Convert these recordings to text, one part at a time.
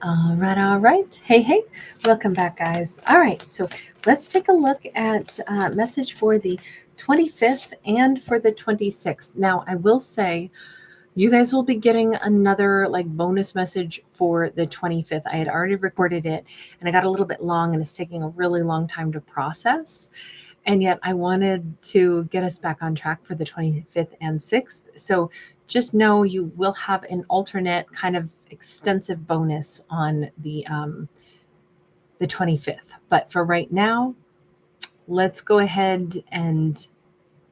All right. Hey, hey, welcome back, guys. All right, so let's take a look at message for the 25th and for the 26th. Now, I will say you guys will be getting another like bonus message for the 25th. I had already recorded it and I got a little bit long and it's taking a really long time to process. And yet I wanted to get us back on track for the 25th and 6th. So just know you will have an alternate kind of extensive bonus on the 25th. But for right now, let's go ahead and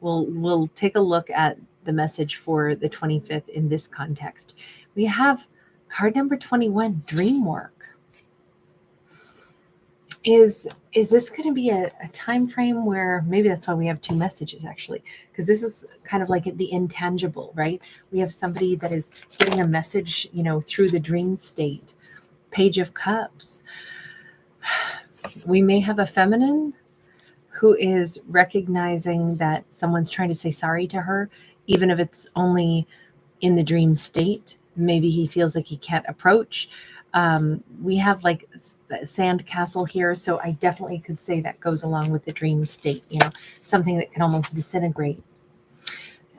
we'll take a look at the message for the 25th in this context. We have card number 21, dream work. Is this going to be a time frame where maybe that's why we have two messages actually, because this is kind of like the intangible, right? We have somebody that is getting a message, through the dream state. Page of Cups. We may have a feminine who is recognizing that someone's trying to say sorry to her, even if it's only in the dream state. Maybe he feels like he can't approach. We have like sand castle here, so I definitely could say that goes along with the dream state, something that can almost disintegrate.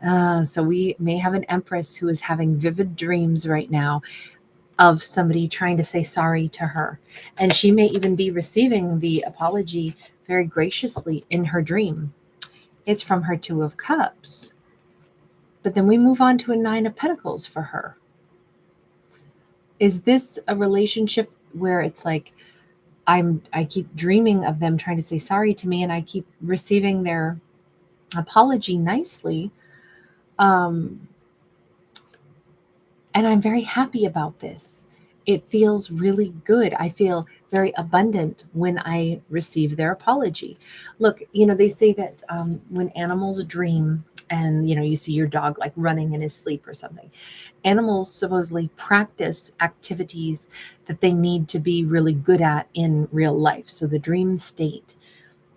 So we may have an Empress who is having vivid dreams right now of somebody trying to say sorry to her. And she may even be receiving the apology very graciously in her dream. It's from her Two of Cups. But then we move on to a Nine of Pentacles for her. Is this a relationship where it's like I keep dreaming of them trying to say sorry to me and I keep receiving their apology nicely? And I'm very happy about this. It feels really good. I feel very abundant when I receive their apology. Look, they say that when animals dream and, you see your dog like running in his sleep or something, animals supposedly practice activities that they need to be really good at in real life. So the dream state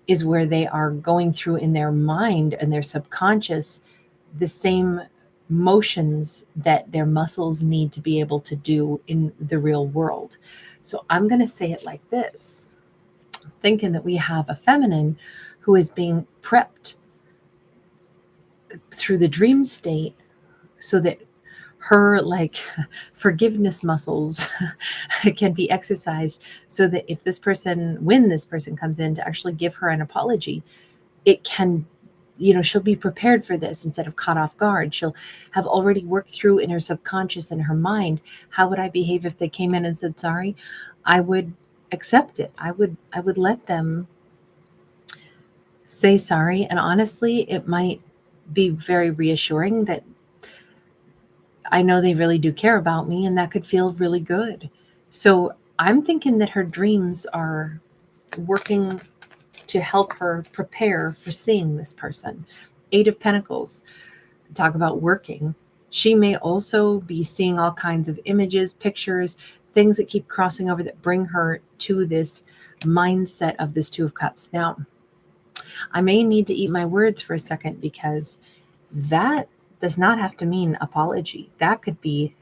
is where they are going through in their mind and their subconscious the same motions that their muscles need to be able to do in the real world. So I'm going to say it like this, thinking that we have a feminine who is being prepped through the dream state so that her like forgiveness muscles can be exercised, so that when this person comes in to actually give her an apology, it can, she'll be prepared for this instead of caught off guard. She'll have already worked through in her subconscious and her mind, how would I behave if they came in and said sorry? I would accept it. I would let them say sorry. And honestly, it might be very reassuring that I know they really do care about me, and that could feel really good. So I'm thinking that her dreams are working to help her prepare for seeing this person. Eight of Pentacles, talk about working. She may also be seeing all kinds of images, pictures, things that keep crossing over that bring her to this mindset of this Two of Cups. Now, I may need to eat my words for a second, because that does not have to mean apology. That could be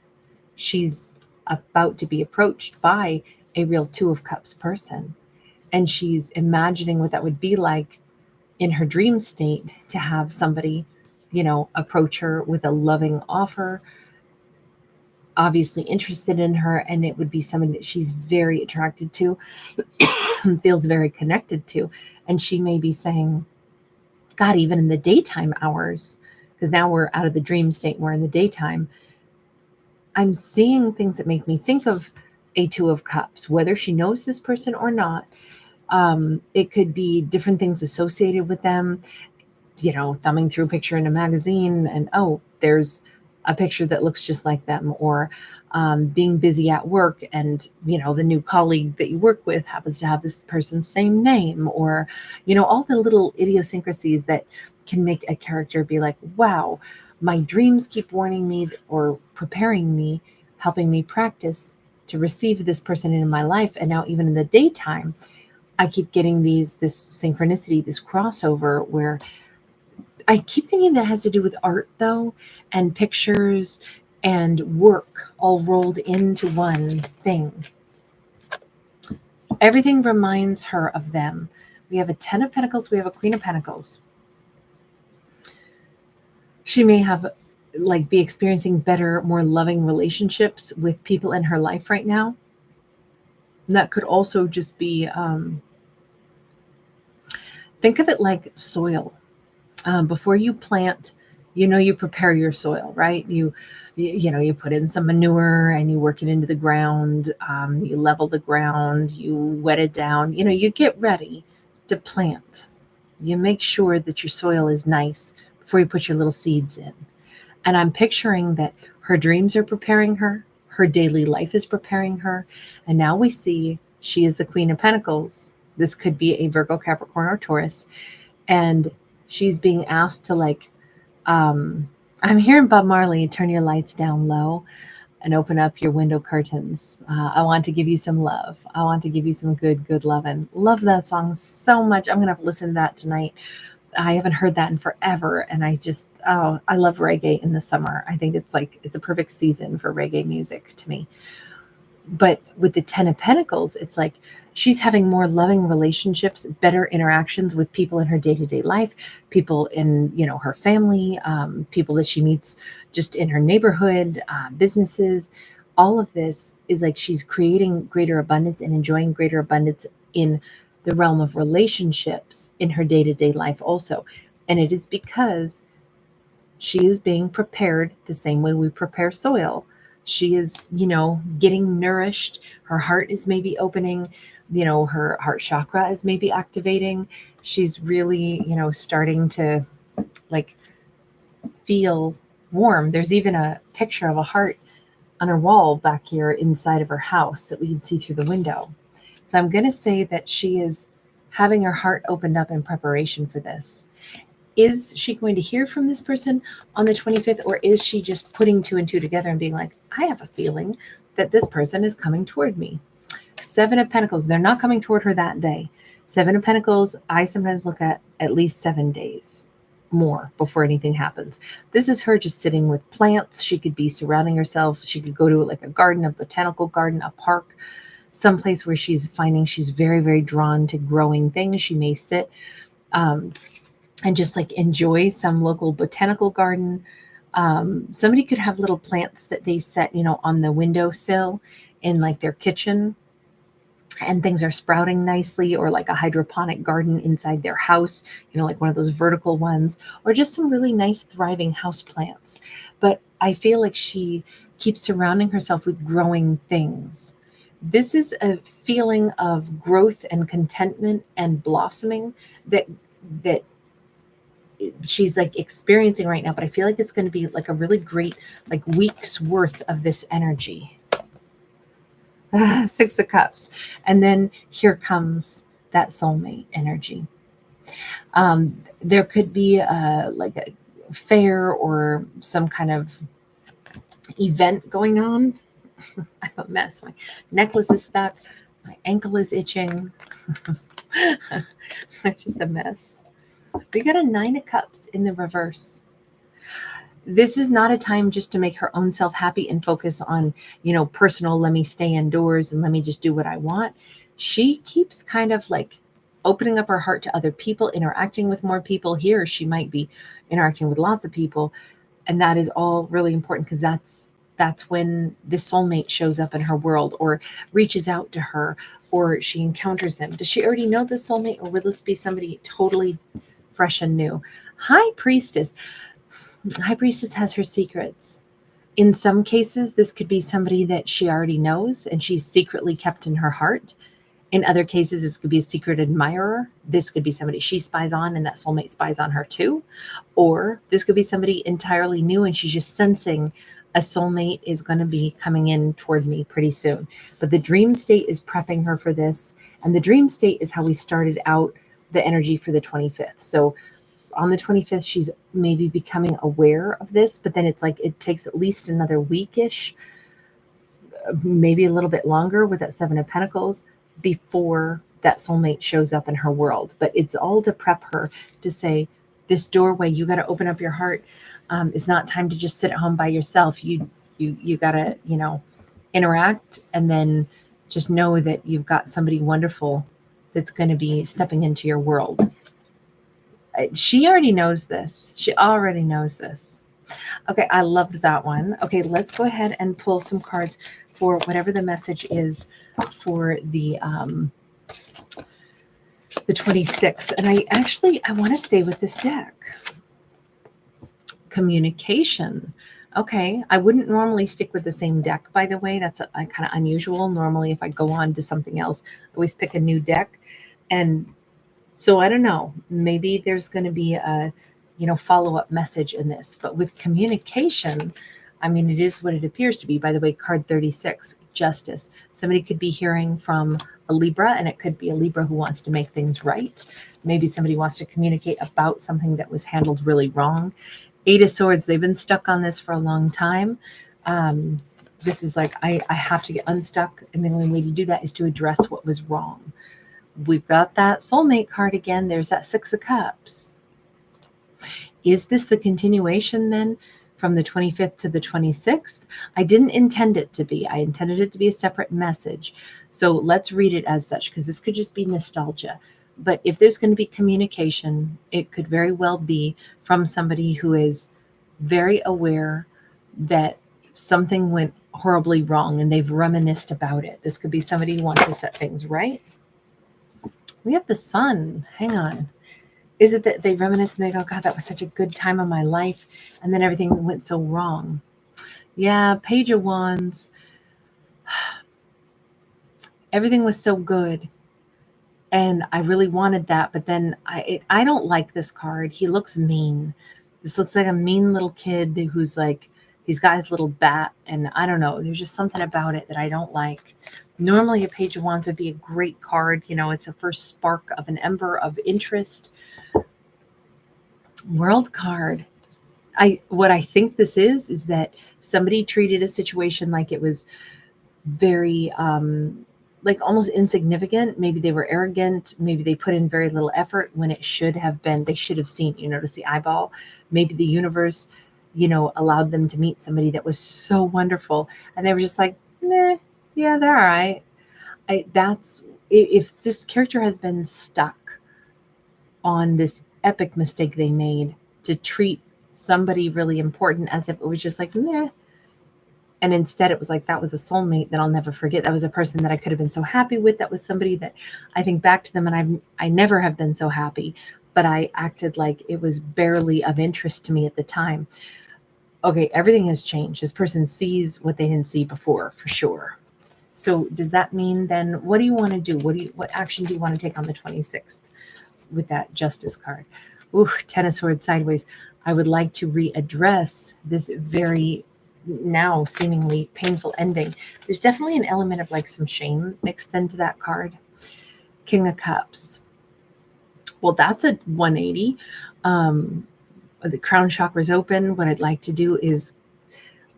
she's about to be approached by a real Two of Cups person, and she's imagining what that would be like in her dream state to have somebody, approach her with a loving offer, obviously interested in her, and it would be somebody that she's very attracted to, feels very connected to. And she may be saying, God, even in the daytime hours, because now we're out of the dream state, we're in the daytime, I'm seeing things that make me think of a Two of Cups, whether she knows this person or not. It could be different things associated with them, thumbing through a picture in a magazine and, oh, there's a picture that looks just like them, or being busy at work and, the new colleague that you work with happens to have this person's same name, or, all the little idiosyncrasies that can make a character be like, wow, my dreams keep warning me or preparing me, helping me practice to receive this person in my life. And now even in the daytime, I keep getting this synchronicity, this crossover, where I keep thinking that has to do with art though, and pictures and work all rolled into one thing. Everything reminds her of them. We have a 10 of Pentacles, we have a Queen of Pentacles. She may have like be experiencing better, more loving relationships with people in her life right now. And that could also just be, think of it like soil. Before you plant, you prepare your soil, right? You put in some manure and you work it into the ground. You level the ground, you wet it down. You get ready to plant. You make sure that your soil is nice before you put your little seeds in. And I'm picturing that her dreams are preparing her, her daily life is preparing her. And now we see she is the Queen of Pentacles. This could be a Virgo, Capricorn, or Taurus. And she's being asked to I'm hearing Bob Marley, turn your lights down low and open up your window curtains. I want to give you some love. I want to give you some good loving. Love that song so much. I'm going to have to listen to that tonight. I haven't heard that in forever. And I love reggae in the summer. I think it's a perfect season for reggae music to me. But with the 10 of Pentacles, it's like she's having more loving relationships, better interactions with people in her day-to-day life, people in, her family, people that she meets just in her neighborhood, businesses. All of this is like she's creating greater abundance and enjoying greater abundance in the realm of relationships in her day-to-day life also. And it is because she is being prepared the same way we prepare soil. She is, getting nourished. Her heart is maybe opening, her heart chakra is maybe activating. She's really, starting to like feel warm. There's even a picture of a heart on her wall back here inside of her house that we can see through the window. So I'm going to say that she is having her heart opened up in preparation for this. Is she going to hear from this person on the 25th, or is she just putting two and two together and being like, I have a feeling that this person is coming toward me? 7 of Pentacles, they're not coming toward her that day. 7 of Pentacles, I sometimes look at least 7 days more before anything happens. This is her just sitting with plants. She could be surrounding herself. She could go to like a garden, a botanical garden, a park, someplace where she's finding she's very, very drawn to growing things. She may sit and just like enjoy some local botanical garden. Somebody could have little plants that they set, on the windowsill in like their kitchen, and things are sprouting nicely, or like a hydroponic garden inside their house, like one of those vertical ones, or just some really nice thriving house plants. But I feel like she keeps surrounding herself with growing things. This is a feeling of growth and contentment and blossoming that she's like experiencing right now. But I feel like it's going to be like a really great like week's worth of this energy. 6 of Cups. And then here comes that soulmate energy. There could be like a fair or some kind of event going on. I'm a mess. My necklace is stuck. My ankle is itching. I'm just a mess. We got a 9 of Cups in the reverse. This is not a time just to make her own self happy and focus on, personal, let me stay indoors and let me just do what I want. She keeps kind of like opening up her heart to other people, interacting with more people. Here, she might be interacting with lots of people. And that is all really important, because that's when this soulmate shows up in her world or reaches out to her, or she encounters them. Does she already know the soulmate, or will this be somebody totally fresh and new? High Priestess. High Priestess has her secrets. In some cases, this could be somebody that she already knows and she's secretly kept in her heart. In other cases, this could be a secret admirer. This could be somebody she spies on and that soulmate spies on her too. Or this could be somebody entirely new and she's just sensing a soulmate is going to be coming in toward me pretty soon. But the dream state is prepping her for this. And the dream state is how we started out the energy for the 25th. So on the 25th, she's maybe becoming aware of this, but then it's like it takes at least another weekish, maybe a little bit longer with that 7 of Pentacles before that soulmate shows up in her world. But it's all to prep her to say, this doorway, you got to open up your heart. It's not time to just sit at home by yourself. You got to, interact and then Just know that you've got somebody wonderful that's going to be stepping into your world. She already knows this. She already knows this. Okay, I loved that one. Okay, let's go ahead and pull some cards for whatever the message is for the 26th. And I want to stay with this deck. Communication. Okay, I wouldn't normally stick with the same deck, by the way. That's kind of unusual. Normally, if I go on to something else, I always pick a new deck. And so I don't know, maybe there's going to be a, follow-up message in this. But with communication, I mean, it is what it appears to be. By the way, card 36, justice. Somebody could be hearing from a Libra, and it could be a Libra who wants to make things right. Maybe somebody wants to communicate about something that was handled really wrong. 8 of Swords, they've been stuck on this for a long time. This is like, I have to get unstuck, and the only way to do that is to address what was wrong. We've got that soulmate card again. There's that 6 of Cups. Is this the continuation then from the 25th to the 26th? I didn't intend it to be. I intended it to be a separate message. So let's read it as such, because this could just be nostalgia. But if there's going to be communication, it could very well be from somebody who is very aware that something went horribly wrong and they've reminisced about it. This could be somebody who wants to set things right. We have the Sun. Hang on. Is it that they reminisce and they go, God, that was such a good time of my life, and then everything went so wrong? Yeah, Page of Wands. Everything was so good, and I really wanted that, but then I don't like this card. He looks mean. This looks like a mean little kid who's like, he's got his little bat, and I don't know. There's just something about it that I don't like. Normally, a Page of Wands would be a great card. It's the first spark of an ember of interest. World card. What I think this is that somebody treated a situation like it was very like almost insignificant. Maybe they were arrogant. Maybe they put in very little effort when it should have been, they should have seen, notice the eyeball. Maybe the universe, allowed them to meet somebody that was so wonderful, and they were just like, nah, yeah, they're all right. That's if this character has been stuck on this epic mistake they made to treat somebody really important as if it was just like, meh. And instead it was like, that was a soulmate that I'll never forget. That was a person that I could have been so happy with. That was somebody that I think back to them and I never have been so happy, but I acted like it was barely of interest to me at the time. Okay, everything has changed. This person sees what they didn't see before, for sure. So does that mean then, what do you want to do? What action do you want to take on the 26th? With that Justice card? Ooh, 10 of Swords sideways. I would like to readdress this very now seemingly painful ending. There's definitely an element of like some shame mixed into that card. King of Cups. Well, that's a 180. The crown chakra's open. What I'd like to do is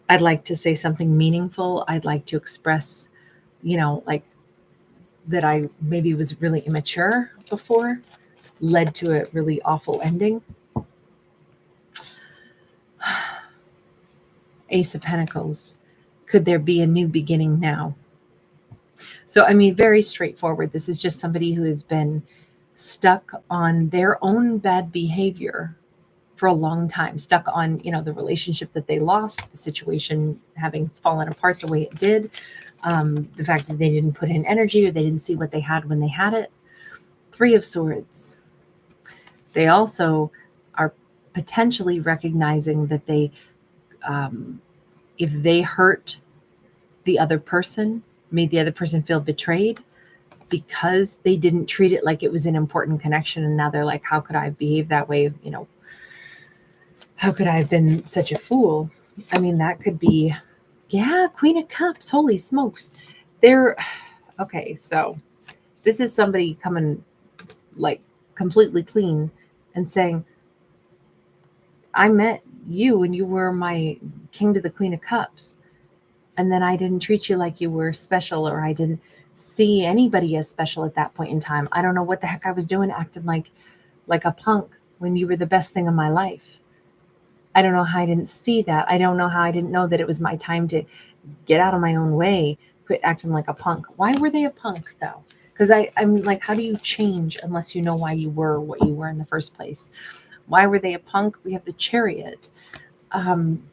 I'd like to say something meaningful. I'd like to express, like that I maybe was really immature before, led to a really awful ending. Ace of Pentacles. Could there be a new beginning now? So, I mean, very straightforward. This is just somebody who has been stuck on their own bad behavior for a long time, stuck on, the relationship that they lost, the situation having fallen apart the way it did, the fact that they didn't put in energy or they didn't see what they had when they had it. 3 of Swords. They also are potentially recognizing that they, if they hurt the other person, made the other person feel betrayed because they didn't treat it like it was an important connection. And now they're like, how could I have behaved that way? How could I have been such a fool? I mean, that could be, yeah, Queen of Cups. Holy smokes. Okay, so this is somebody coming like completely clean and saying, I met you and you were my king to the Queen of Cups. And then I didn't treat you like you were special, or I didn't see anybody as special at that point in time. I don't know what the heck I was doing, acting like a punk when you were the best thing in my life. I don't know how I didn't see that. I don't know how I didn't know that it was my time to get out of my own way, quit acting like a punk. Why were they a punk though? Because I'm like, how do you change unless you know why you were what you were in the first place? Why were they a punk? We have the Chariot. Um,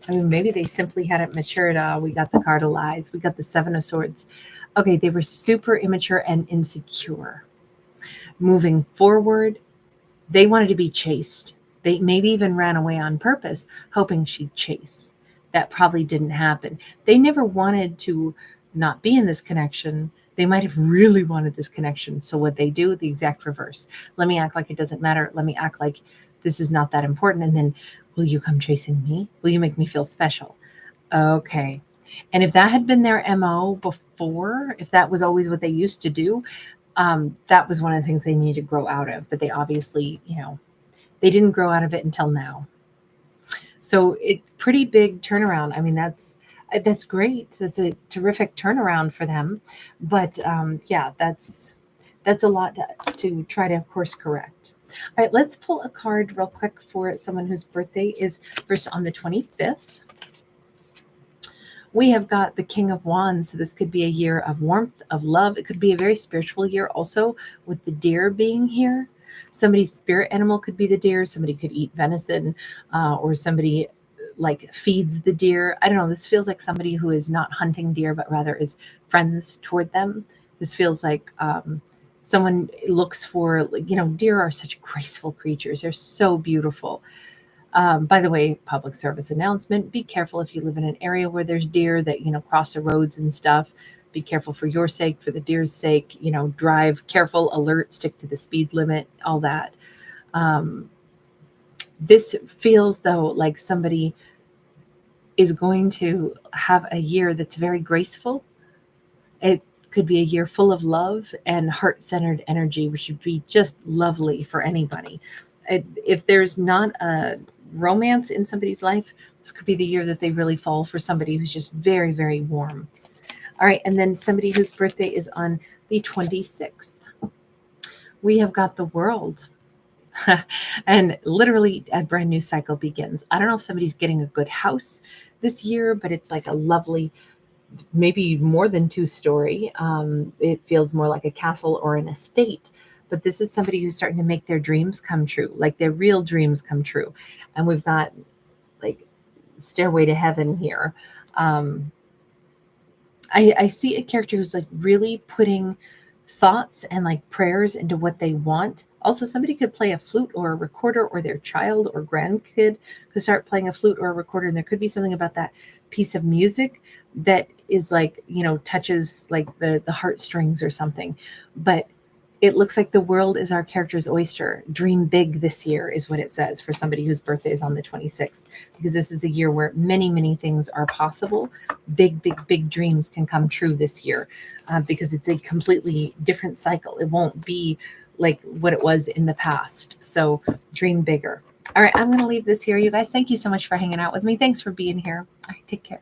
I mean, maybe they simply hadn't matured. We got the card of lies. We got the Seven of Swords. Okay, they were super immature and insecure. Moving forward, they wanted to be chased. They maybe even ran away on purpose, hoping she'd chase. That probably didn't happen. They never wanted to not be in this connection. They might have really wanted this connection. So what they do, the exact reverse. Let me act like it doesn't matter. Let me act like this is not that important. And then, will you come chasing me? Will you make me feel special? Okay. And if that had been their MO before, if that was always what they used to do, that was one of the things they needed to grow out of. But they obviously, they didn't grow out of it until now. So it pretty big turnaround. I mean, that's great. That's a terrific turnaround for them. But yeah, that's a lot to try to course correct. All right, let's pull a card real quick for someone whose birthday is first on the 25th. We have got the King of Wands. So this could be a year of warmth, of love. It could be a very spiritual year also, with the deer being here. Somebody's spirit animal could be the deer. Somebody could eat venison, or somebody like feeds the deer. I don't know. This feels like somebody who is not hunting deer, but rather is friends toward them. This feels like someone looks for, deer are such graceful creatures. They're so beautiful. By the way, public service announcement, be careful if you live in an area where there's deer that, cross the roads and stuff. Be careful for your sake, for the deer's sake, drive careful, alert, stick to the speed limit, all that. This feels, though, like somebody is going to have a year that's very graceful. It could be a year full of love and heart-centered energy, which would be just lovely for anybody. If there's not a romance in somebody's life, this could be the year that they really fall for somebody who's just very, very warm. All right, and then somebody whose birthday is on the 26th. We have got the World. And literally a brand new cycle begins. I don't know if somebody's getting a good house this year, but it's like a lovely, maybe more than two-story. It feels more like a castle or an estate. But this is somebody who's starting to make their dreams come true, like their real dreams come true. And we've got like Stairway to Heaven here. I see a character who's like really putting thoughts and like prayers into what they want. Also, somebody could play a flute or a recorder, or their child or grandkid could start playing a flute or a recorder. And there could be something about that piece of music that is like, touches like the heartstrings or something. But it looks like the world is our character's oyster. Dream big this year is what it says for somebody whose birthday is on the 26th, because this is a year where many, many things are possible. Big, big, big dreams can come true this year, because it's a completely different cycle. It won't be like what it was in the past. So dream bigger. All right, I'm going to leave this here, you guys. Thank you so much for hanging out with me. Thanks for being here. All right, take care.